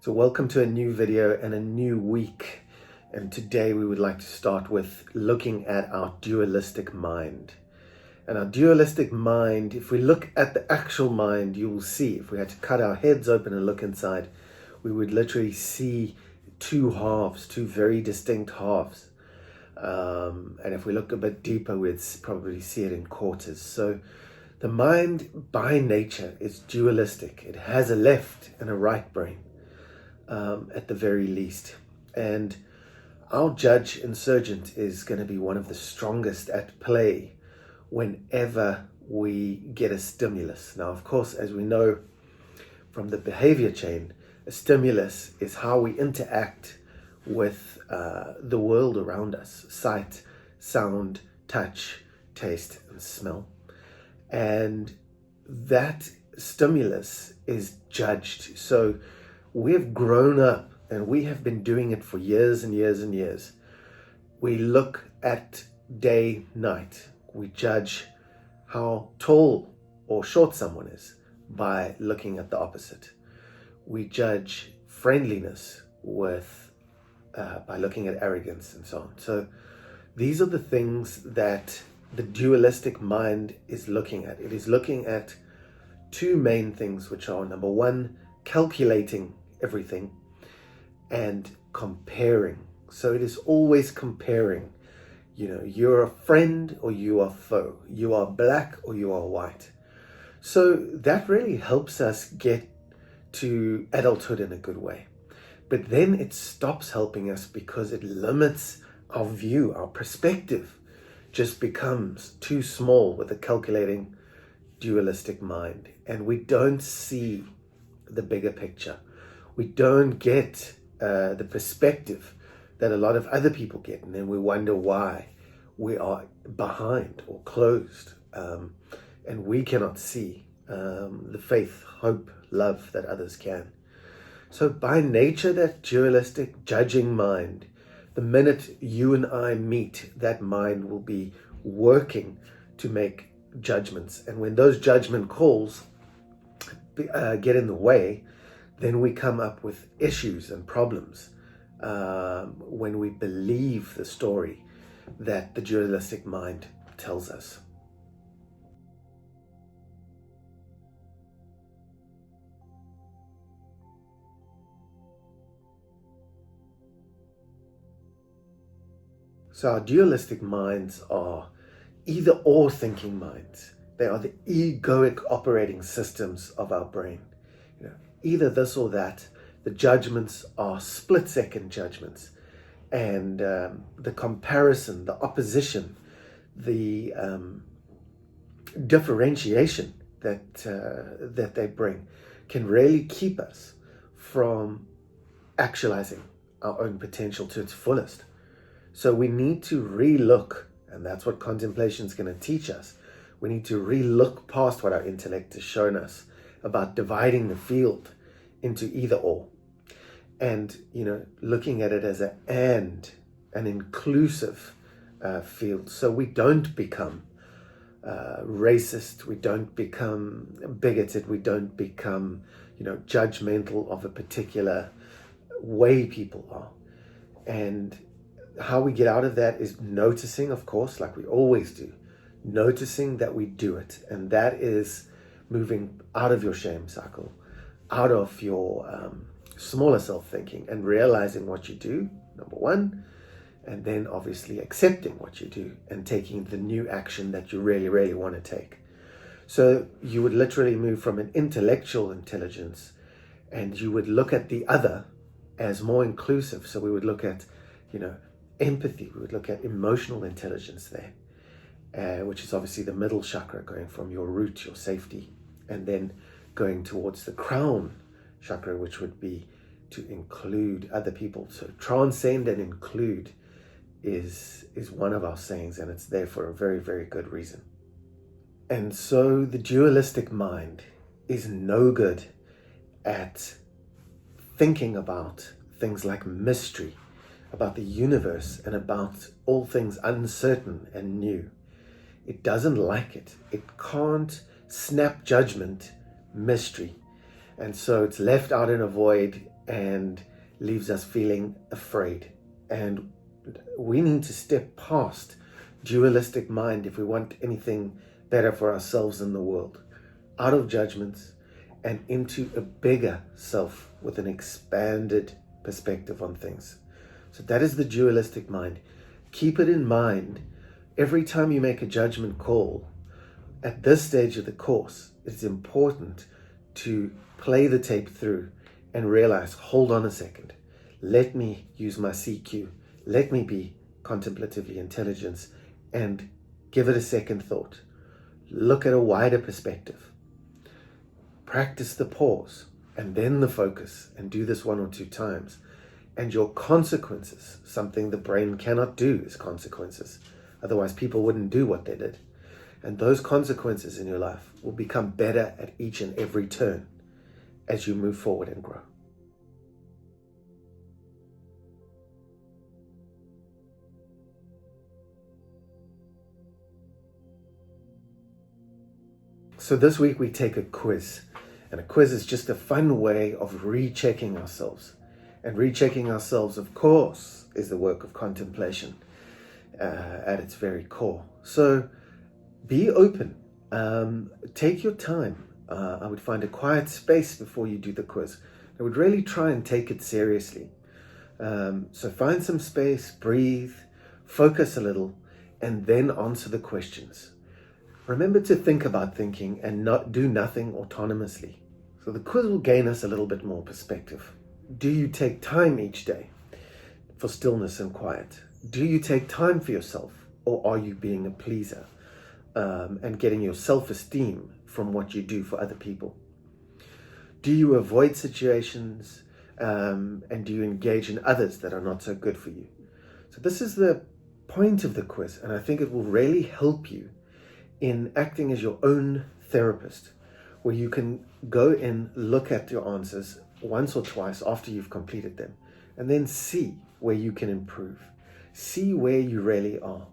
So welcome to a new video and a new week. And today we would like to start with looking at our dualistic mind. And our dualistic mind, if we look at the actual mind, you will see, if we had to cut our heads open and look inside, we would literally see two halves, two very distinct halves. And if we look a bit deeper, we'd probably see it in quarters. So the mind by nature is dualistic. It has a left and a right brain. At the very least. And our judge insurgent is going to be one of the strongest at play whenever we get a stimulus. Now, of course, as we know from the behavior chain, a stimulus is how we interact with the world around us: sight, sound, touch, taste, and smell. And that stimulus is judged. So we have grown up and we have been doing it for years and years and years. We look at day, night. We judge how tall or short someone is by looking at the opposite. We judge friendliness by looking at arrogance and so on. So these are the things that the dualistic mind is looking at. It is looking at two main things, which are, number one, calculating everything and comparing. So it is always comparing. You're a friend or you are foe. You are black or you are white. So that really helps us get to adulthood in a good way. But then it stops helping us because it limits our view, our perspective just becomes too small with a calculating dualistic mind. And we don't see the bigger picture. We don't get the perspective that a lot of other people get, and then we wonder why we are behind or closed, and we cannot see the faith, hope, love that others can. So by nature, that dualistic judging mind, the minute you and I meet, that mind will be working to make judgments. And when those judgment calls get in the way, then we come up with issues and problems when we believe the story that the dualistic mind tells us. So our dualistic minds are either or thinking minds. They are the egoic operating systems of our brain. Either this or that. The judgments are split-second judgments, and the comparison, the opposition, the differentiation that they bring can really keep us from actualizing our own potential to its fullest. So we need to relook, and that's what contemplation is going to teach us. We need to relook past what our intellect has shown us about dividing the field into either or, and looking at it as an inclusive field. So we don't become racist, we don't become bigoted, we don't become judgmental of a particular way people are. And how we get out of that is noticing, of course, like we always do, noticing that we do it. And that is moving out of your shame cycle, out of your smaller self-thinking, and realizing what you do, number one, and then obviously accepting what you do and taking the new action that you really, really want to take. So you would literally move from an intellectual intelligence, and you would look at the other as more inclusive. So we would look at, empathy, we would look at emotional intelligence there, which is obviously the middle chakra, going from your root, your safety, and then going towards the crown chakra, which would be to include other people. So transcend and include is one of our sayings, and it's there for a very, very good reason. And so the dualistic mind is no good at thinking about things like mystery, about the universe, and about all things uncertain and new. It doesn't like it. It can't snap judgment mystery. And so it's left out in a void, and leaves us feeling afraid. And we need to step past dualistic mind if we want anything better for ourselves in the world, out of judgments and into a bigger self with an expanded perspective on things. So that is the dualistic mind. Keep it in mind every time you make a judgment call. At this stage of the course, it's important to play the tape through and realize, hold on a second, let me use my CQ, let me be contemplatively intelligence, and give it a second thought. Look at a wider perspective. Practice the pause and then the focus, and do this 1 or 2 times. And your consequences, something the brain cannot do is consequences. Otherwise, people wouldn't do what they did. And those consequences in your life will become better at each and every turn as you move forward and grow. So this week we take a quiz. And a quiz is just a fun way of rechecking ourselves. And rechecking ourselves, of course, is the work of contemplation at its very core. So be open. Take your time. I would find a quiet space before you do the quiz. I would really try and take it seriously. So find some space, breathe, focus a little, and then answer the questions. Remember to think about thinking and not do nothing autonomously. So the quiz will gain us a little bit more perspective. Do you take time each day for stillness and quiet? Do you take time for yourself, or are you being a pleaser and getting your self-esteem from what you do for other people? Do you avoid situations and do you engage in others that are not so good for you? So this is the point of the quiz, and I think it will really help you in acting as your own therapist, where you can go and look at your answers once or twice after you've completed them, and then see where you can improve. See where you really are.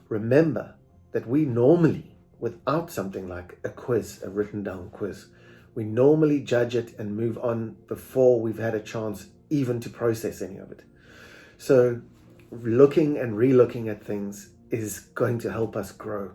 Remember that we normally, without something like a quiz, a written down quiz, we normally judge it and move on before we've had a chance even to process any of it. So looking and re-looking at things is going to help us grow.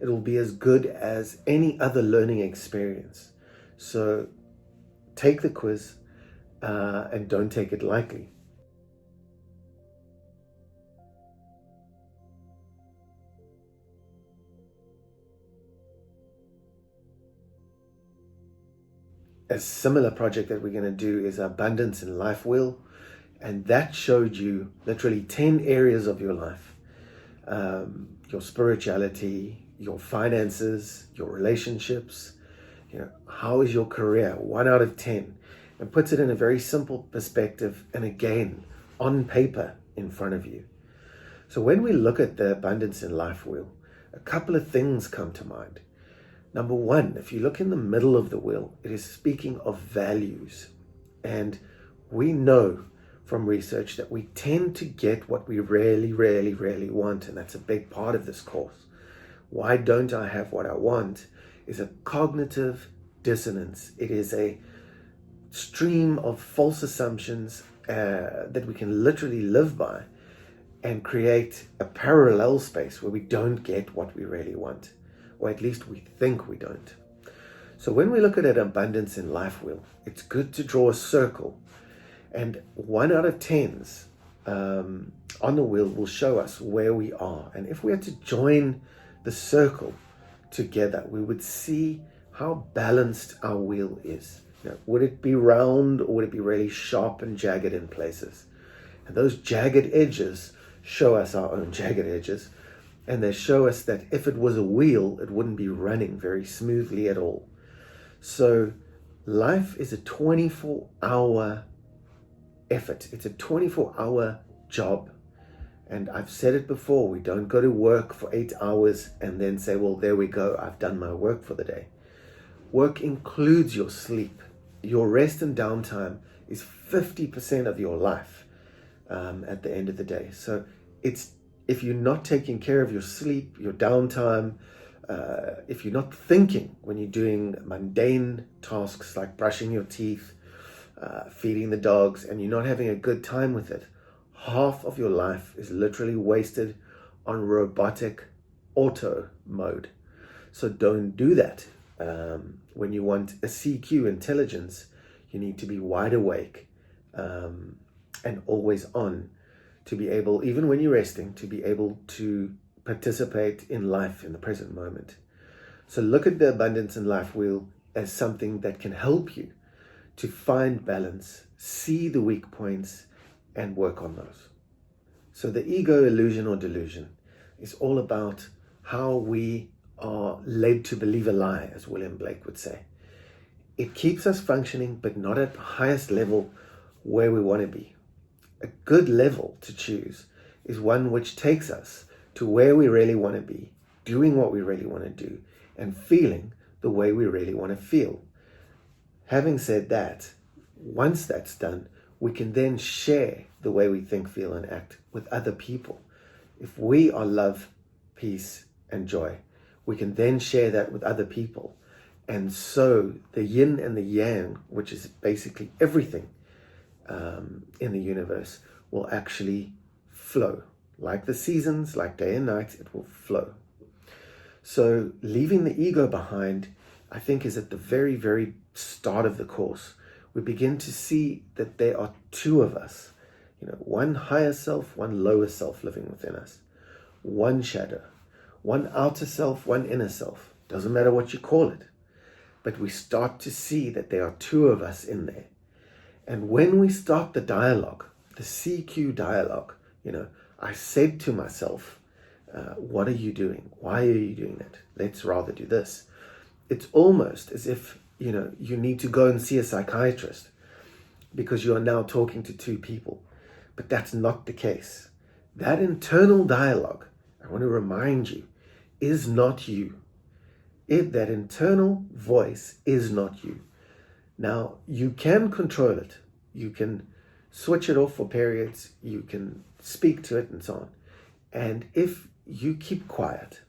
It will be as good as any other learning experience. So take the quiz and don't take it lightly. A similar project that we're going to do is Abundance in Life Wheel, and that showed you literally 10 areas of your life. Your spirituality, your finances, your relationships, how is your career, 1 out of 10, and puts it in a very simple perspective, and again, on paper in front of you. So when we look at the Abundance in Life Wheel, a couple of things come to mind. Number one, if you look in the middle of the wheel, it is speaking of values. And we know from research that we tend to get what we really, really, really want. And that's a big part of this course. Why don't I have what I want is a cognitive dissonance. It is a stream of false assumptions that we can literally live by and create a parallel space where we don't get what we really want. Or at least we think we don't. So when we look at an Abundance in Life Wheel, it's good to draw a circle. And 1 out of 10s on the wheel will show us where we are. And if we had to join the circle together, we would see how balanced our wheel is. Would it be round, or would it be really sharp and jagged in places? And those jagged edges show us our own jagged edges. And they show us that if it was a wheel, it wouldn't be running very smoothly at all. So life is a 24-hour effort. It's a 24-hour job. And I've said it before, we don't go to work for 8 hours and then say, well, there we go, I've done my work for the day. Work includes your sleep. Your rest and downtime is 50% of your life at the end of the day. So if you're not taking care of your sleep, your downtime, if you're not thinking when you're doing mundane tasks like brushing your teeth, feeding the dogs, and you're not having a good time with it, half of your life is literally wasted on robotic auto mode. So don't do that. When you want a CQ intelligence, you need to be wide awake and always on, to be able, even when you're resting, to be able to participate in life in the present moment. So look at the abundance and life wheel as something that can help you to find balance, see the weak points, and work on those. So the ego illusion or delusion is all about how we are led to believe a lie, as William Blake would say. It keeps us functioning, but not at the highest level where we want to be. A good level to choose is one which takes us to where we really want to be, doing what we really want to do, and feeling the way we really want to feel. Having said that, once that's done, we can then share the way we think, feel, and act with other people. If we are love, peace, and joy, we can then share that with other people. And so the yin and the yang, which is basically everything in the universe, will actually flow. Like the seasons, like day and night, it will flow. So leaving the ego behind, I think, is at the very, very start of the course. We begin to see that there are two of us, one higher self, one lower self living within us, one shadow, one outer self, one inner self. Doesn't matter what you call it, but we start to see that there are two of us in there. And when we start the dialogue, the CQ dialogue, I said to myself, what are you doing? Why are you doing that? Let's rather do this. It's almost as if, you need to go and see a psychiatrist because you are now talking to two people. But that's not the case. That internal dialogue, I want to remind you, is not you. That internal voice is not you. Now, you can control it. You can switch it off for periods. You can speak to it and so on. And if you keep quiet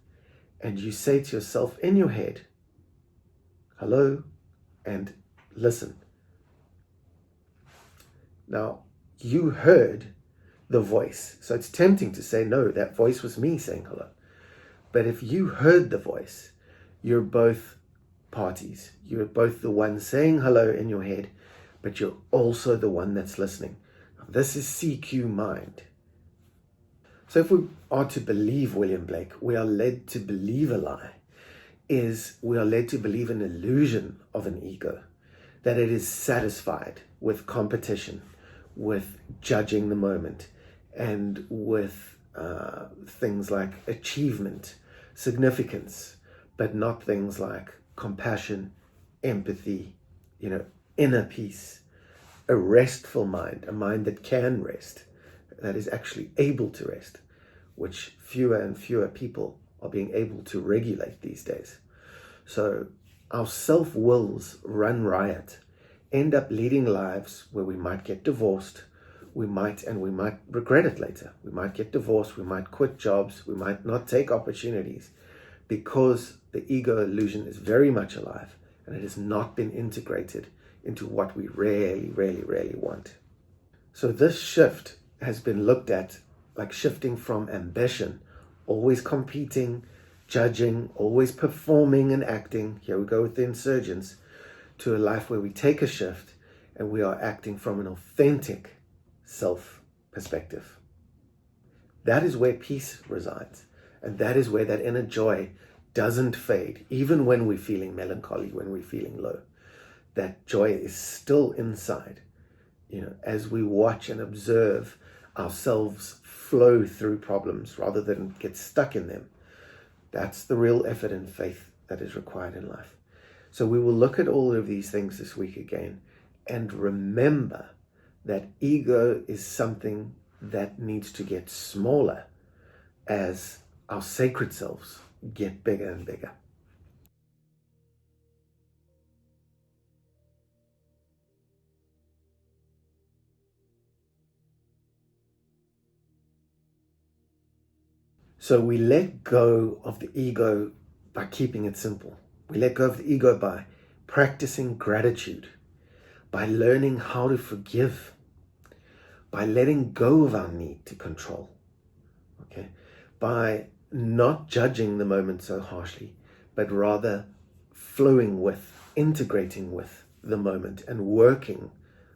and you say to yourself in your head, hello, and listen. Now, you heard the voice. So it's tempting to say, no, that voice was me saying hello. But if you heard the voice, you're both parties. You're both the one saying hello in your head, but you're also the one that's listening. This is CQ mind. So if we are to believe William Blake, we are led to believe a lie. We are led to believe an illusion of an ego, that it is satisfied with competition, with judging the moment, and with things like achievement, significance, but not things like compassion, empathy, inner peace, a restful mind, a mind that can rest, that is actually able to rest, which fewer and fewer people are being able to regulate these days. So our self-wills run riot, end up leading lives where we might get divorced, we might regret it later. We might get divorced, we might quit jobs, we might not take opportunities, because the ego illusion is very much alive and it has not been integrated into what we really, really, really want. So this shift has been looked at like shifting from ambition, always competing, judging, always performing and acting, here we go with the insurgents, to a life where we take a shift and we are acting from an authentic self perspective. That is where peace resides, and that is where that inner joy doesn't fade, even when we're feeling melancholy, when we're feeling low. That joy is still inside, as we watch and observe ourselves flow through problems rather than get stuck in them. That's the real effort and faith that is required in life. So we will look at all of these things this week again and remember that ego is something that needs to get smaller as our sacred selves get bigger and bigger. So we let go of the ego by keeping it simple. We let go of the ego by practicing gratitude, by learning how to forgive, by letting go of our need to control, okay, by not judging the moment so harshly, but rather flowing with, integrating with the moment and working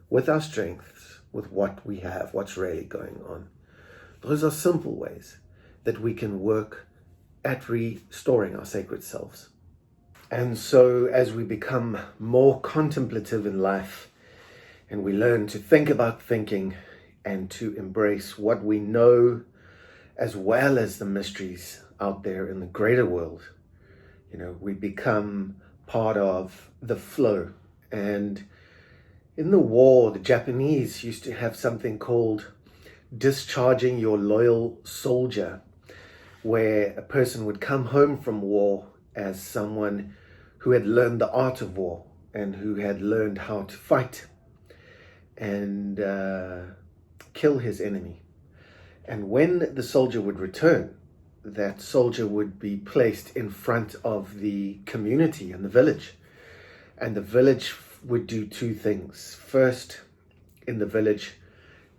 with our strengths, with what we have, what's really going on. Those are simple ways that we can work at restoring our sacred selves. And so as we become more contemplative in life, and we learn to think about thinking and to embrace what we know, as well as the mysteries out there in the greater world, we become part of the flow. And in the war, the Japanese used to have something called discharging your loyal soldier, where a person would come home from war as someone who had learned the art of war and who had learned how to fight and kill his enemy. And when the soldier would return, that soldier would be placed in front of the community and the village. And the village would do two things. First, in the village,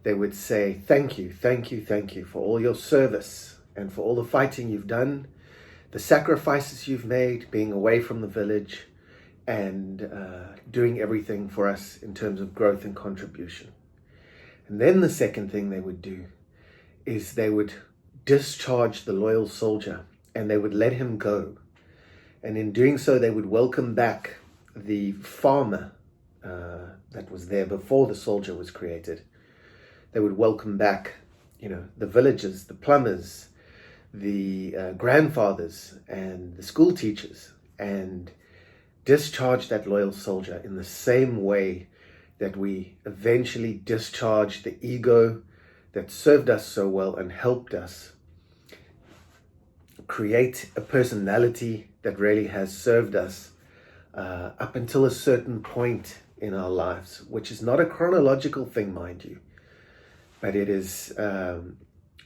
they would say, thank you for all your service and for all the fighting you've done, the sacrifices you've made, being away from the village and doing everything for us in terms of growth and contribution. And then the second thing they would do is they would discharge the loyal soldier and they would let him go. And in doing so, they would welcome back the farmer that was there before the soldier was created. They would welcome back, the villagers, the plumbers, the grandfathers and the school teachers, and discharge that loyal soldier in the same way that we eventually discharge the ego that served us so well and helped us create a personality that really has served us up until a certain point in our lives, which is not a chronological thing, mind you, but it is a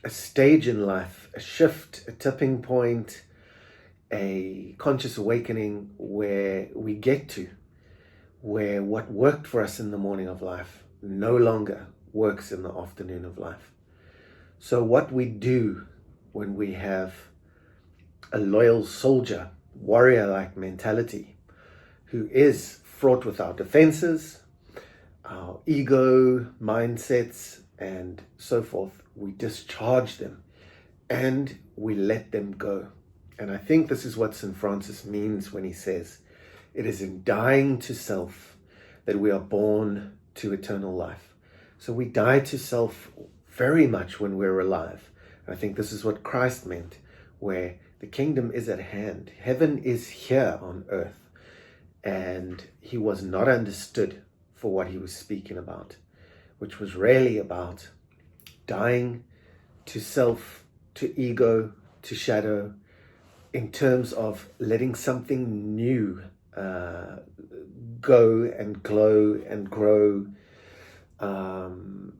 stage in life, a shift, a tipping point, a conscious awakening where we get to where what worked for us in the morning of life no longer works in the afternoon of life. So what we do when we have a loyal soldier, warrior-like mentality, who is fraught with our defenses, our ego, mindsets, and so forth, we discharge them and we let them go. And I think this is what St. Francis means when he says, it is in dying to self that we are born to eternal life. So we die to self very much when we're alive. And I think this is what Christ meant, where the kingdom is at hand. Heaven is here on earth. And he was not understood for what he was speaking about, which was really about dying to self, to ego, to shadow, in terms of letting something new go and glow and grow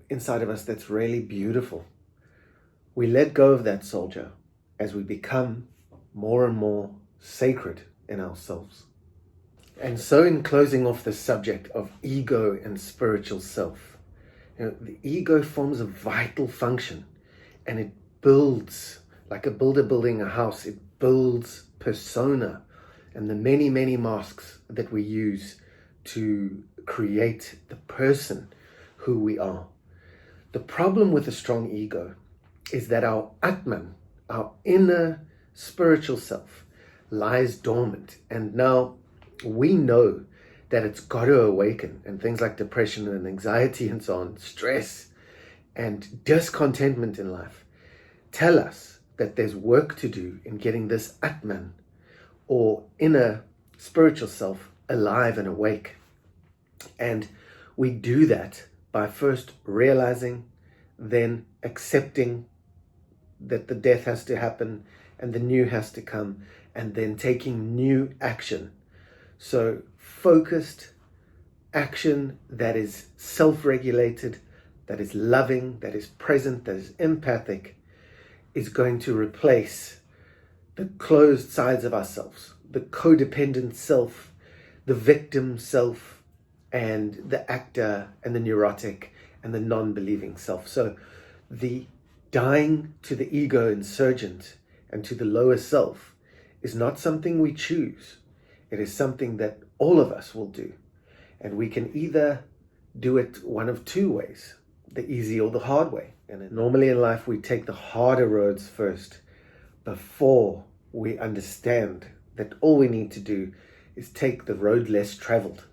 inside of us that's really beautiful. We let go of that soldier as we become more and more sacred in ourselves. And so in closing off the subject of ego and spiritual self, the ego forms a vital function, and it builds, like a builder building a house, it builds persona and the many, many masks that we use to create the person who we are. The problem with a strong ego is that our Atman, our inner spiritual self, lies dormant. And now we know that it's got to awaken, and things like depression and anxiety and so on, stress and discontentment in life tell us that there's work to do in getting this Atman, or inner spiritual self, alive and awake. And we do that by first realizing, then accepting that the death has to happen and the new has to come, and then taking new action. So focused action that is self-regulated, that is loving, that is present, that is empathic, is going to replace the closed sides of ourselves, the codependent self, the victim self, and the actor and the neurotic and the non-believing self. So the dying to the ego insurgent and to the lower self is not something we choose. It is something that all of us will do. And we can either do it one of two ways, the easy or the hard way. And normally in life, we take the harder roads first before we understand that all we need to do is take the road less traveled.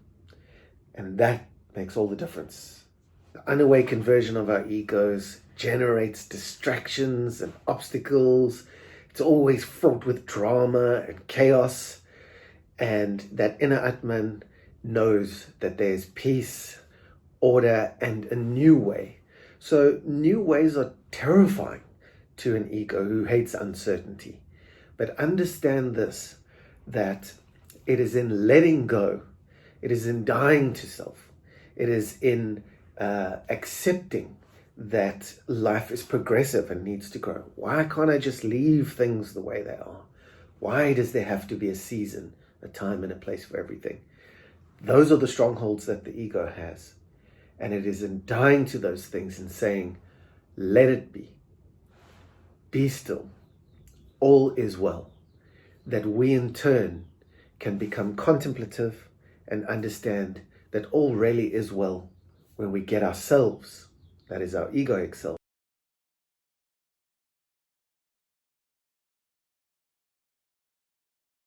And that makes all the difference. The unawakened version of our egos generates distractions and obstacles. It's always fraught with drama and chaos. And that inner Atman knows that there's peace, order, and a new way. So new ways are terrifying to an ego who hates uncertainty. But understand this, that it is in letting go, it is in dying to self, it is in accepting that life is progressive and needs to grow. Why can't I just leave things the way they are? Why does there have to be a season, a time and a place for everything? Those are the strongholds that the ego has. And it is in dying to those things and saying, let it be still, all is well, that we in turn can become contemplative and understand that all really is well when we get ourselves, that is our egoic self,